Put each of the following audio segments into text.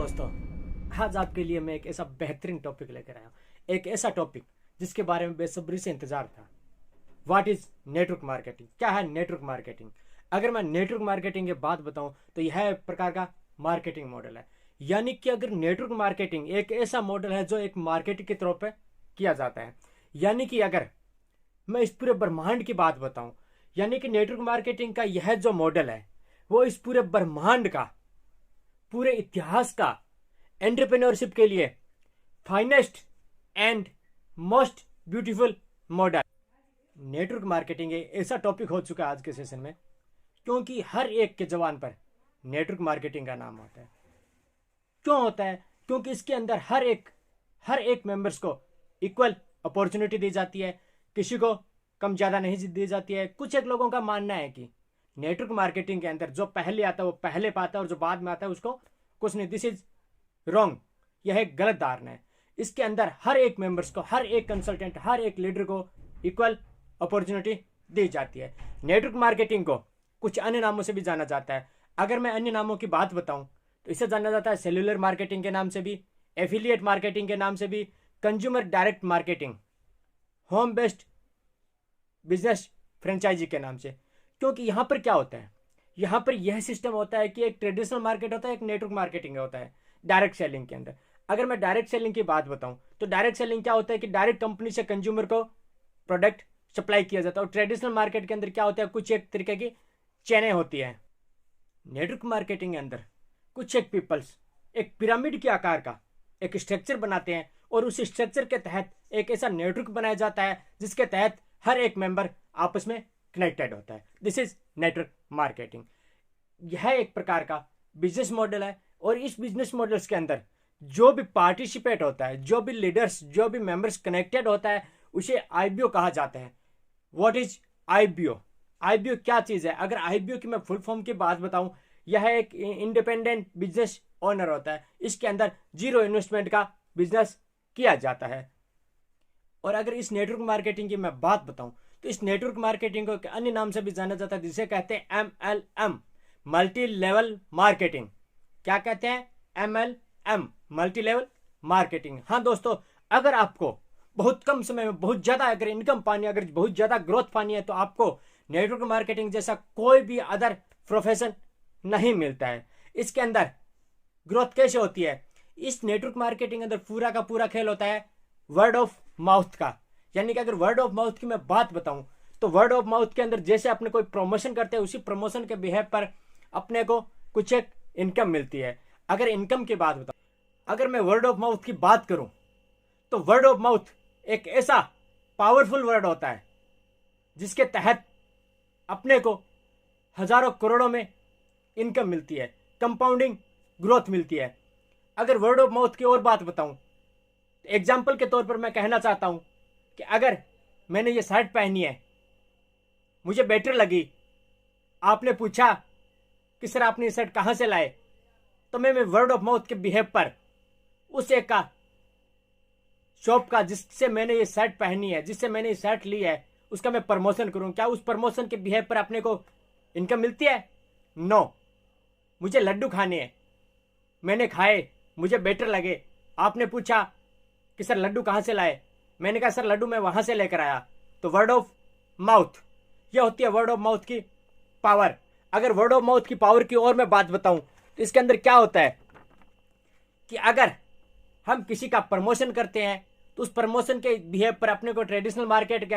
दोस्तों, आज आपके लिए मैं एक ऐसा बेहतरीन टॉपिक लेकर आया हूँ। एक ऐसा टॉपिक जिसके बारे में बेसब्री से इंतजार था। What is network marketing? क्या है नेटवर्क मार्केटिंग? अगर मैं नेटवर्क मार्केटिंग की बात बताऊं तो यह एक प्रकार का मार्केटिंग मॉडल है। यानी कि अगर नेटवर्क मार्केटिंग एक ऐसा मॉडल है जो एक मार्केटिंग के तौर पर किया जाता है। यानी कि अगर मैं इस पूरे ब्रह्मांड की बात बताऊं, यानी कि नेटवर्क मार्केटिंग का यह जो मॉडल है वो इस पूरे ब्रह्मांड का, पूरे इतिहास का एंटरप्रेन्योरशिप के लिए finest and most beautiful model. Network marketing एक ऐसा टॉपिक हो चुका है आज के सेशन में, क्योंकि हर एक के जबान पर नेटवर्क मार्केटिंग का नाम होता है। क्यों होता है? क्योंकि इसके अंदर हर एक मेंबर्स को इक्वल अपॉर्चुनिटी दी जाती है, किसी को कम ज़्यादा नहीं दी जाती है। कुछ एक लोगों का मानना है कि नेटवर्क मार्केटिंग के अंदर जो पहले आता है वो पहले पाता है और जो बाद में आता है उसको कुछ नहीं। This is wrong. यह एक गलत धारणा है। इसके अंदर हर एक मेंबर्स को, हर एक कंसल्टेंट, हर एक लीडर को इक्वल अपॉर्चुनिटी दी जाती है। नेटवर्क मार्केटिंग को कुछ अन्य नामों से भी जाना जाता है। अगर मैं अन्य नामों की बात बताऊं तो इसे जाना जाता है सेल्युलर मार्केटिंग के नाम से भी, एफिलिएट मार्केटिंग के नाम से भी, consumer direct marketing, home based business franchisee के नाम से। क्योंकि यहां पर क्या होता है, यहां पर यह सिस्टम होता है कि एक ट्रेडिशनल मार्केट होता है, एक नेटवर्क मार्केटिंग होता है डायरेक्ट सेलिंग के अंदर। अगर मैं डायरेक्ट सेलिंग की बात बताऊं तो डायरेक्ट सेलिंग क्या होता है कि डायरेक्ट कंपनी से कंज्यूमर को प्रोडक्ट सप्लाई किया जाता है। और ट्रेडिशनल मार्केट के अंदर क्या होता है, कुछ एक तरीके की चेनें होती है। नेटवर्क मार्केटिंग के अंदर कुछ एक पीपल्स एक पिरामिड के आकार का एक स्ट्रक्चर बनाते हैं और उस स्ट्रक्चर के तहत एक ऐसा नेटवर्क बनाया जाता है जिसके तहत हर एक मेंबर आपस में कनेक्टेड होता है। This is network marketing. यह एक प्रकार का बिजनेस मॉडल है और इस बिजनेस मॉडल्स के अंदर जो भी पार्टिसिपेट होता है, जो भी लीडर्स, जो भी मेंबर्स कनेक्टेड होता है, उसे आईबीओ कहा जाता है। What is IBO? आईबीओ क्या चीज है? अगर आईबीओ की मैं फुल फॉर्म की बात बताऊं, यह एक इंडिपेंडेंट बिजनेस ओनर होता है। इसके अंदर जीरो इन्वेस्टमेंट का बिजनेस किया जाता है। और अगर इस नेटवर्क मार्केटिंग की मैं बात बताऊं तो इस नेटवर्क मार्केटिंग को अन्य नाम से भी जाना जाता है जिसे कहते हैं MLM, मल्टी लेवल मार्केटिंग। क्या कहते हैं? MLM, multi level marketing. हाँ दोस्तों, अगर आपको बहुत कम समय में बहुत ज्यादा अगर इनकम पानी, अगर बहुत ज्यादा ग्रोथ पानी है तो आपको नेटवर्क मार्केटिंग जैसा कोई भी अदर प्रोफेशन नहीं मिलता है। इसके अंदर ग्रोथ कैसे होती है? इस नेटवर्क मार्केटिंग के अंदर पूरा का पूरा खेल होता है वर्ड ऑफ माउथ का। यानी कि अगर वर्ड ऑफ माउथ की मैं बात बताऊं तो वर्ड ऑफ माउथ के अंदर जैसे अपने कोई प्रमोशन करते हैं, उसी प्रमोशन के बिहेव पर अपने को कुछ एक इनकम मिलती है। अगर इनकम की बात बताऊं, अगर मैं वर्ड ऑफ माउथ की बात करूं तो वर्ड ऑफ माउथ एक ऐसा पावरफुल वर्ड होता है जिसके तहत अपने को हजारों करोड़ों में इनकम मिलती है, कंपाउंडिंग ग्रोथ मिलती है। अगर वर्ड ऑफ माउथ की और बात बताऊं, एग्जाम्पल के तौर पर मैं कहना चाहता हूं कि अगर मैंने ये शर्ट पहनी है, मुझे बेटर लगी, आपने पूछा कि सर आपने ये शर्ट कहां से लाए, तो मैं वर्ड ऑफ माउथ के बिहेव पर उस एक का शॉप का जिससे मैंने ये शर्ट पहनी है, जिससे मैंने ये शर्ट ली है, उसका मैं प्रमोशन करूं। क्या उस प्रमोशन के बिहेव पर अपने को इनकम मिलती है? नो। मुझे लड्डू खाने हैं, मैंने खाए, मुझे बेटर लगे, आपने पूछा कि सर लड्डू कहां से लाए, मैंने कहा सर लड्डू मैं वहां से लेकर आया। तो वर्ड ऑफ माउथ, यह होती है वर्ड ऑफ माउथ की पावर। अगर वर्ड ऑफ माउथ की पावर की और मैं बात बताऊं तो इसके अंदर क्या होता है कि अगर हम किसी का प्रमोशन करते हैं तो उस प्रमोशन के बिहेव पर अपने को ट्रेडिशनल मार्केट के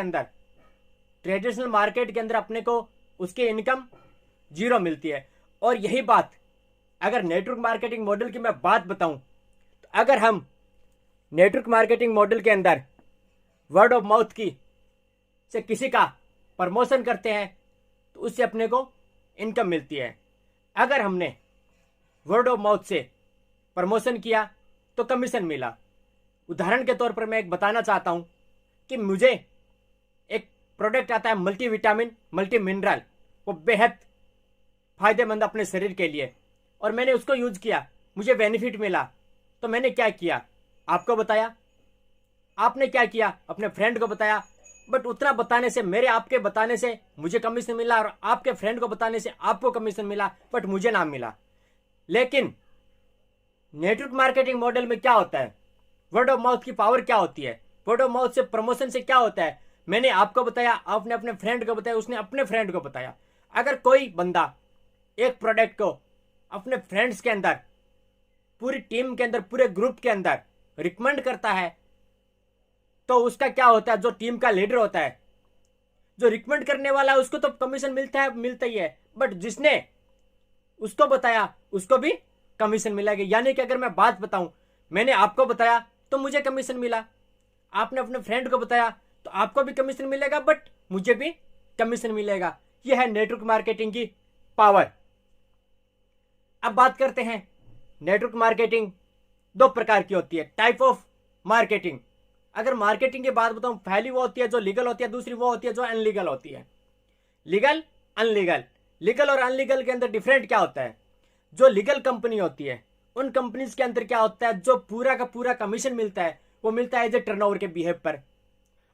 अंदर अपने को उसकी इनकम जीरो मिलती है। और यही बात अगर नेटवर्क मार्केटिंग मॉडल की मैं बात बताऊं तो अगर हम नेटवर्क मार्केटिंग मॉडल के अंदर वर्ड ऑफ माउथ की से किसी का प्रमोशन करते हैं तो उससे अपने को इनकम मिलती है। अगर हमने वर्ड ऑफ माउथ से प्रमोशन किया तो कमीशन मिला। उदाहरण के तौर पर मैं एक बताना चाहता हूं कि मुझे एक प्रोडक्ट आता है मल्टी विटामिन, मल्टी मिनरल, वो बेहद फायदेमंद अपने शरीर के लिए, और मैंने उसको यूज किया, मुझे बेनिफिट मिला। तो मैंने क्या किया? आपको बताया। आपने क्या किया? अपने फ्रेंड को बताया। बट उतना बताने से, मेरे आपके बताने से मुझे कमीशन मिला और आपके फ्रेंड को बताने से आपको कमीशन मिला, बट मुझे ना मिला। लेकिन नेटवर्क मार्केटिंग मॉडल में क्या होता है, वर्ड ऑफ माउथ की पावर क्या होती है, वर्ड ऑफ माउथ से प्रमोशन से क्या होता है, मैंने आपको बताया, आपने अपने फ्रेंड को बताया, उसने अपने फ्रेंड को बताया। अगर कोई बंदा एक प्रोडक्ट को अपने फ्रेंड्स के अंदर, पूरी टीम के अंदर, पूरे ग्रुप के अंदर रिकमेंड करता है, तो उसका क्या होता है, जो टीम का लीडर होता है, जो रिकमेंड करने वाला है, उसको तो कमीशन मिलता है, मिलता ही है, बट जिसने उसको बताया उसको भी कमीशन मिलेगा। यानी कि अगर मैं बात बताऊं, मैंने आपको बताया तो मुझे कमीशन मिला, आपने अपने फ्रेंड को बताया तो आपको भी कमीशन मिलेगा, बट मुझे भी कमीशन मिलेगा। यह है नेटवर्क मार्केटिंग की पावर। अब बात करते हैं, नेटवर्क मार्केटिंग दो प्रकार की होती है, टाइप ऑफ मार्केटिंग। अगर मार्केटिंग की बात बताऊं, पहली वो होती है जो लीगल होती है, दूसरी वो होती है जो अनलीगल होती है। Legal, illegal. लीगल और अनलीगल के अंदर डिफरेंट क्या होता है, जो लीगल कंपनी होती है उन कंपनीज के अंदर क्या होता है, जो पूरा का पूरा कमीशन मिलता है वो मिलता है एज ए टर्नओवर के बिहेव पर।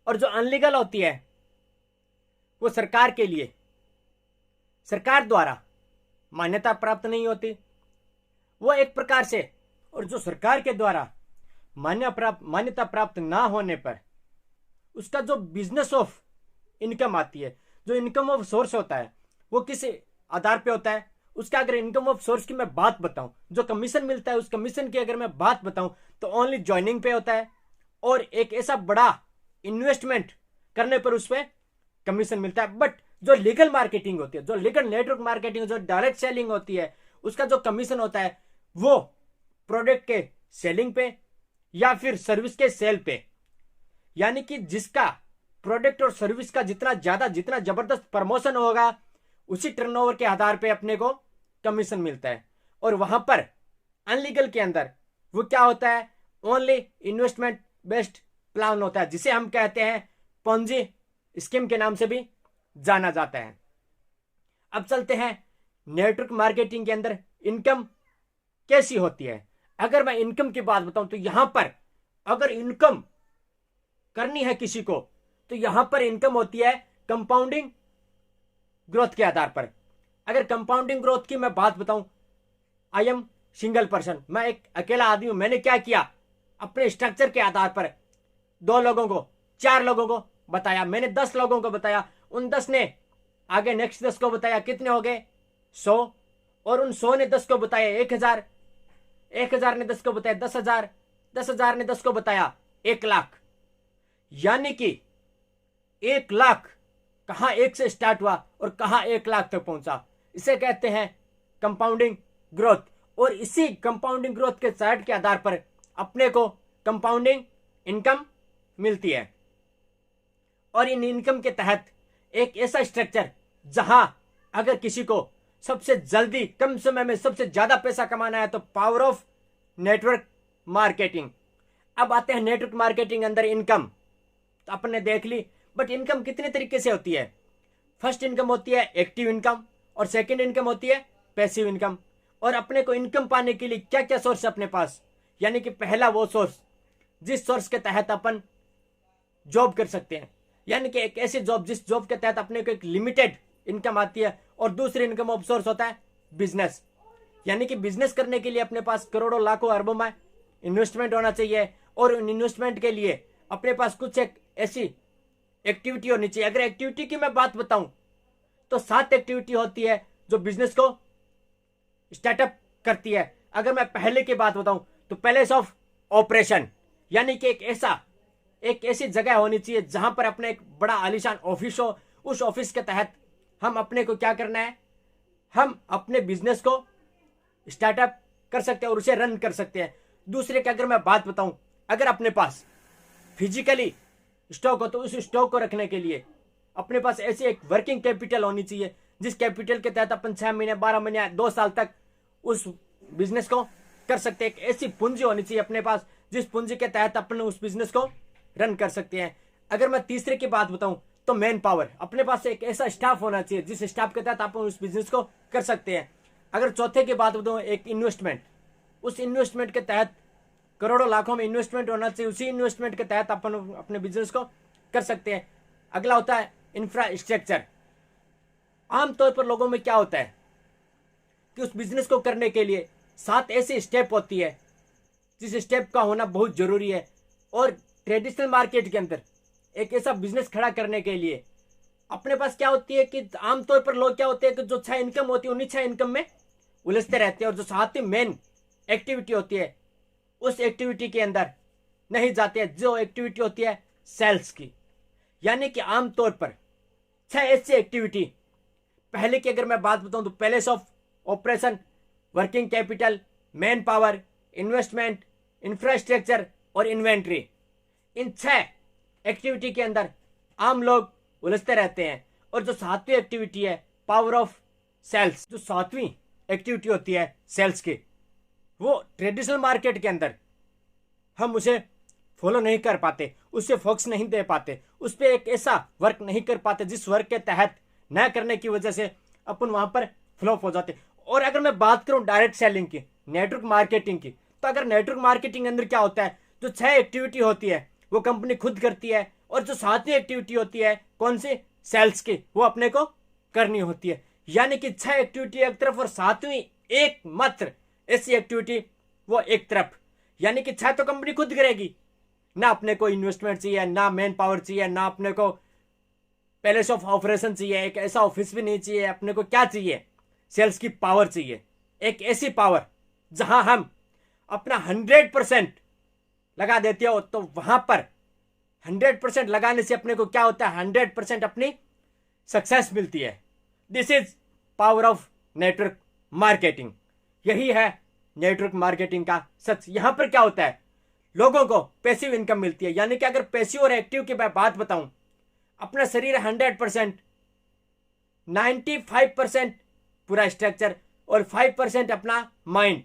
और जो अनलीगल होती है वो सरकार के लिए, सरकार द्वारा मान्यता प्राप्त नहीं होती, वो एक प्रकार से। और जो सरकार के द्वारा मान्यता प्राप्त ना होने पर उसका जो बिजनेस ऑफ इनकम आती है, जो इनकम ऑफ सोर्स होता है, वो किस आधार पे होता है, उसका अगर इनकम ऑफ सोर्स की मैं बात बताऊं, जो कमीशन मिलता है उस कमीशन की अगर मैं बात बताऊं, तो ओनली ज्वाइनिंग पे होता है, और एक ऐसा बड़ा इन्वेस्टमेंट करने पर उस पर कमीशन मिलता है। बट जो लीगल मार्केटिंग होती है, जो लीगल नेटवर्क मार्केटिंग, जो डायरेक्ट सेलिंग होती है, उसका जो कमीशन होता है वो प्रोडक्ट के सेलिंग पे या फिर सर्विस के सेल पे। यानी कि जिसका प्रोडक्ट और सर्विस का जितना ज्यादा, जितना जबरदस्त प्रमोशन होगा, उसी टर्नओवर के आधार पे अपने को कमीशन मिलता है। और वहां पर अनलीगल के अंदर वो क्या होता है, ओनली इन्वेस्टमेंट बेस्ड प्लान होता है, जिसे हम कहते हैं पोंजी स्कीम के नाम से भी जाना जाता है। अब चलते हैं नेटवर्क मार्केटिंग के अंदर इनकम कैसी होती है। अगर मैं इनकम की बात बताऊं तो यहां पर अगर इनकम करनी है किसी को, तो यहां पर इनकम होती है कंपाउंडिंग ग्रोथ के आधार पर। अगर कंपाउंडिंग ग्रोथ की मैं बात बताऊं, आई एम सिंगल पर्सन, मैं एक अकेला आदमी हूं, मैंने क्या किया, अपने स्ट्रक्चर के आधार पर 2 लोगों को, 4 लोगों को बताया, मैंने 10 लोगों को बताया, उन 10 ने आगे नेक्स्ट 10 को बताया, कितने हो गए 100, और उन 100 ने 10 को बताया 1000, 1000 ने 10 को बताया 10,000, 10,000 ने 10 को बताया 1 लाख। यानी कि 1 लाख कहां 1 से स्टार्ट हुआ और कहां 1 लाख तक पहुंचा, इसे कहते हैं कंपाउंडिंग ग्रोथ। और इसी कंपाउंडिंग ग्रोथ के चार्ट के आधार पर अपने को कंपाउंडिंग इनकम मिलती है। और इन इनकम के तहत एक ऐसा स्ट्रक्चर जहां अगर किसी को सबसे जल्दी कम समय में सबसे ज्यादा पैसा कमाना है तो पावर ऑफ नेटवर्क मार्केटिंग। अब आते हैं नेटवर्क मार्केटिंग अंदर इनकम, तो अपन ने देख ली, बट इनकम कितने तरीके से होती है। फर्स्ट इनकम होती है एक्टिव इनकम, और सेकंड इनकम होती है पैसिव इनकम। और अपने को इनकम पाने के लिए क्या क्या सोर्स है अपने पास, यानी कि पहला वो सोर्स जिस सोर्स के तहत अपन जॉब कर सकते हैं, यानी कि एक ऐसी जॉब जिस जॉब के तहत अपने को एक लिमिटेड इनकम आती है। और दूसरी इनकम ऑफ सोर्स होता है बिजनेस, यानी कि बिजनेस करने के लिए अपने पास करोड़ों लाखों अरबों में इन्वेस्टमेंट होना चाहिए, और उन इन्वेस्टमेंट के लिए अपने पास कुछ एक ऐसी एक्टिविटी होनी चाहिए। अगर एक्टिविटी की मैं बात बताऊं तो 7 एक्टिविटी होती है जो बिजनेस को स्टार्टअप करती है। अगर मैं पहले की बात बताऊं तो पैलेस ऑफ ऑपरेशन, यानी कि एक ऐसी जगह होनी चाहिए जहां पर अपने एक बड़ा आलीशान ऑफिस हो। उस ऑफिस के तहत हम अपने को क्या करना है, हम अपने बिजनेस को स्टार्टअप कर सकते हैं और उसे रन कर सकते हैं। दूसरे की अगर मैं बात बताऊं, अगर अपने पास फिजिकली स्टॉक हो तो उस स्टॉक को रखने के लिए अपने पास ऐसी एक वर्किंग कैपिटल होनी चाहिए, जिस कैपिटल के तहत अपन 6 महीने, 12 महीने, 2 साल तक उस बिजनेस को कर सकते हैं। एक ऐसी पूंजी होनी चाहिए अपने पास जिस पूंजी के तहत अपन उस बिजनेस को रन कर सकते हैं। अगर मैं तीसरे की बात बताऊं तो मैन पावर, अपने पास एक ऐसा स्टाफ होना चाहिए जिस स्टाफ के तहत अपन उस बिजनेस को कर सकते हैं। अगर चौथे की बात बताऊं, एक इन्वेस्टमेंट, उस इन्वेस्टमेंट के तहत करोड़ों लाखों में इन्वेस्टमेंट होना चाहिए, उसी इन्वेस्टमेंट के तहत अपन अपने बिजनेस को कर सकते हैं। अगला होता है इंफ्रास्ट्रक्चर। आमतौर पर लोगों में क्या होता है कि उस बिजनेस को करने के लिए 7 ऐसी स्टेप होती है जिस स्टेप का होना बहुत जरूरी है। और ट्रेडिशनल मार्केट के अंदर एक ऐसा बिजनेस खड़ा करने के लिए अपने पास क्या होती है कि आमतौर पर लोग क्या होते हैं कि जो 6 इनकम होती है उन्हीं 6 इनकम में उलझते रहते हैं, और जो सातवीं मेन एक्टिविटी होती है उस एक्टिविटी के अंदर नहीं जाते हैं, जो एक्टिविटी होती है सेल्स की। यानी कि आमतौर पर 6 ऐसी एक्टिविटी, पहले की अगर मैं बात बताऊं तो palace of operation, working capital, man power, investment, infrastructure और इन्वेंट्री, इन 6 एक्टिविटी के अंदर आम लोग उलझते रहते हैं। और जो 7वीं एक्टिविटी है पावर ऑफ सेल्स, जो 7वीं एक्टिविटी होती है सेल्स की, वो ट्रेडिशनल मार्केट के अंदर हम उसे फॉलो नहीं कर पाते, उससे फोकस नहीं दे पाते, उस पर एक ऐसा वर्क नहीं कर पाते जिस वर्क के तहत न करने की वजह से अपन वहां पर फ्लॉप हो जाते। और अगर मैं बात करूं डायरेक्ट सेलिंग की, नेटवर्क मार्केटिंग की, तो अगर नेटवर्क मार्केटिंग अंदर क्या होता है, जो 6 एक्टिविटी होती है वो कंपनी खुद करती है, और जो 7वीं एक्टिविटी होती है कौन सी, सेल्स की, वो अपने को करनी होती है। यानी कि 6 एक्टिविटी एक तरफ और 7वीं एक मात्र ऐसी एक्टिविटी वो एक तरफ। यानी कि 6 तो कंपनी खुद करेगी, ना अपने को इन्वेस्टमेंट चाहिए, ना मैन पावर चाहिए, ना अपने को पैलेस ऑफ ऑपरेशन चाहिए, एक ऐसा ऑफिस भी नहीं चाहिए, अपने को क्या चाहिए, सेल्स की पावर चाहिए, एक ऐसी पावर जहां हम अपना 100% लगा देते हो। तो वहां पर 100% लगाने से अपने को क्या होता है, 100% अपनी सक्सेस मिलती है। This is power of network marketing. यही है नेटवर्क मार्केटिंग का सच। यहां पर क्या होता है, लोगों को पैसिव इनकम मिलती है। यानी कि अगर पैसिव और एक्टिव की मैं बात बताऊं, अपना शरीर 100%, 95% पूरा स्ट्रक्चर और 5% अपना माइंड,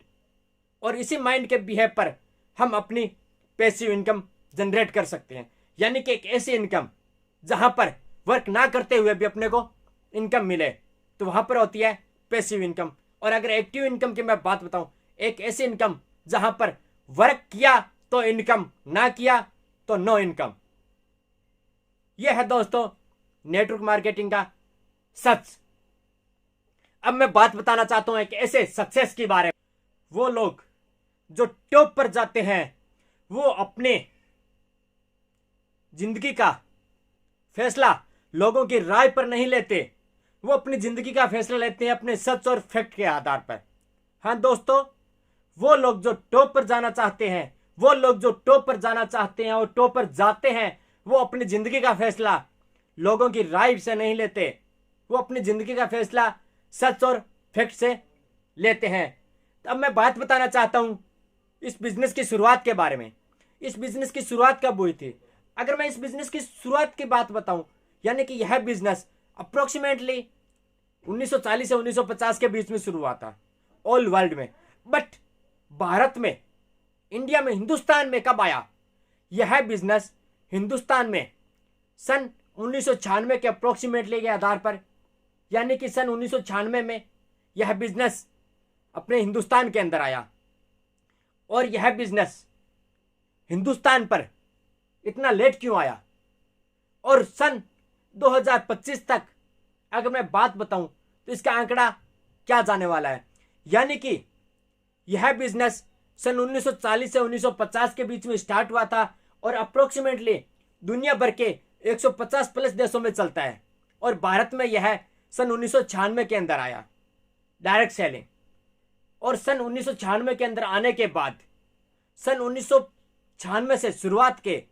और इसी माइंड के बिहेव पर हम अपनी पैसिव इनकम जनरेट कर सकते हैं। यानी कि एक ऐसी इनकम जहां पर वर्क ना करते हुए भी अपने को इनकम मिले, तो वहां पर होती है पैसिव इनकम। और अगर एक्टिव इनकम की मैं बात बताऊं, एक ऐसी इनकम जहां पर वर्क किया तो इनकम, ना किया तो नो इनकम। यह है दोस्तों नेटवर्क मार्केटिंग का सच। अब मैं बात बताना चाहता हूं एक ऐसे सक्सेस के बारे में। वो लोग जो टॉप पर जाते हैं वो अपने जिंदगी का फैसला लोगों की राय पर नहीं लेते, वो अपनी जिंदगी का फैसला लेते हैं अपने सच और फैक्ट के आधार पर। हाँ दोस्तों, वो लोग जो टॉप पर जाना चाहते हैं, वो लोग जो टॉप पर जाना चाहते हैं और टॉप पर जाते हैं, वो अपनी जिंदगी का फैसला लोगों की राय से नहीं लेते, वो अपनी जिंदगी का फैसला सच और फैक्ट से लेते हैं। अब मैं बात बताना चाहता हूं इस बिजनेस की शुरुआत के बारे में। इस बिजनेस की शुरुआत कब हुई थी? अगर मैं इस बिजनेस की शुरुआत की बात बताऊं, यानी कि यह बिजनेस अप्रोक्सीमेटली 1940 से 1950 के बीच में शुरू हुआ था ऑल वर्ल्ड में। बट भारत में, इंडिया में, हिंदुस्तान में कब आया? यह बिजनेस हिंदुस्तान में सन 1996 के अप्रोक्सीमेटली के आधार पर, यानी कि सन 1996 में यह बिजनेस अपने हिंदुस्तान के अंदर आया। और यह बिजनेस हिंदुस्तान पर इतना लेट क्यों आया? और सन 2025 तक अगर मैं बात बताऊं तो इसका आंकड़ा क्या जाने वाला है? यानी कि यह बिजनेस सन 1940 से 1950 के बीच में स्टार्ट हुआ था और अप्रोक्सीमेटली दुनिया भर के 150 प्लस देशों में चलता है। और भारत में यह सन 1996 के अंदर आया डायरेक्ट सेलिंग। और सन 1996 के अंदर आने के बाद सन 1996 से शुरुआत के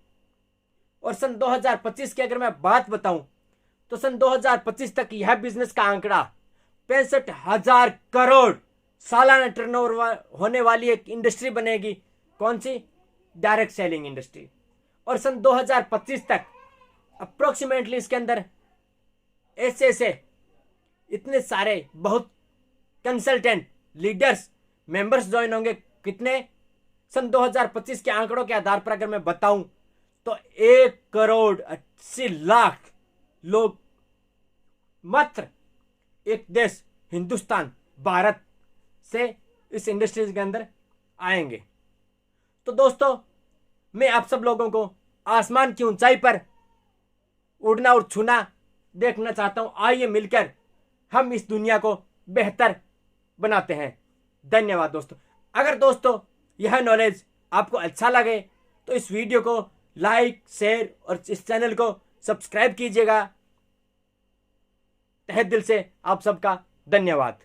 और सन 2025 की अगर मैं बात बताऊं तो सन 2025 तक यह बिजनेस का आंकड़ा 65,000 करोड़ सालाना टर्नओवर होने वाली एक इंडस्ट्री बनेगी। कौन सी? Direct selling industry. और सन 2025 तक अप्रोक्सीमेटली इसके अंदर ऐसे इतने सारे बहुत कंसल्टेंट, लीडर्स, मेंबर्स ज्वाइन होंगे। कितने? सन 2025 के आंकड़ों के आधार पर अगर मैं बताऊं तो 1,80,00,000 लोग मात्र एक देश हिंदुस्तान, भारत से इस इंडस्ट्रीज के अंदर आएंगे। तो दोस्तों, मैं आप सब लोगों को आसमान की ऊंचाई पर उड़ना और छूना देखना चाहता हूं। आइए मिलकर हम इस दुनिया को बेहतर बनाते हैं। धन्यवाद दोस्तों। अगर दोस्तों यह नॉलेज आपको अच्छा लगे तो इस वीडियो को लाइक, शेयर और इस चैनल को सब्सक्राइब कीजिएगा। तहे दिल से आप सबका धन्यवाद।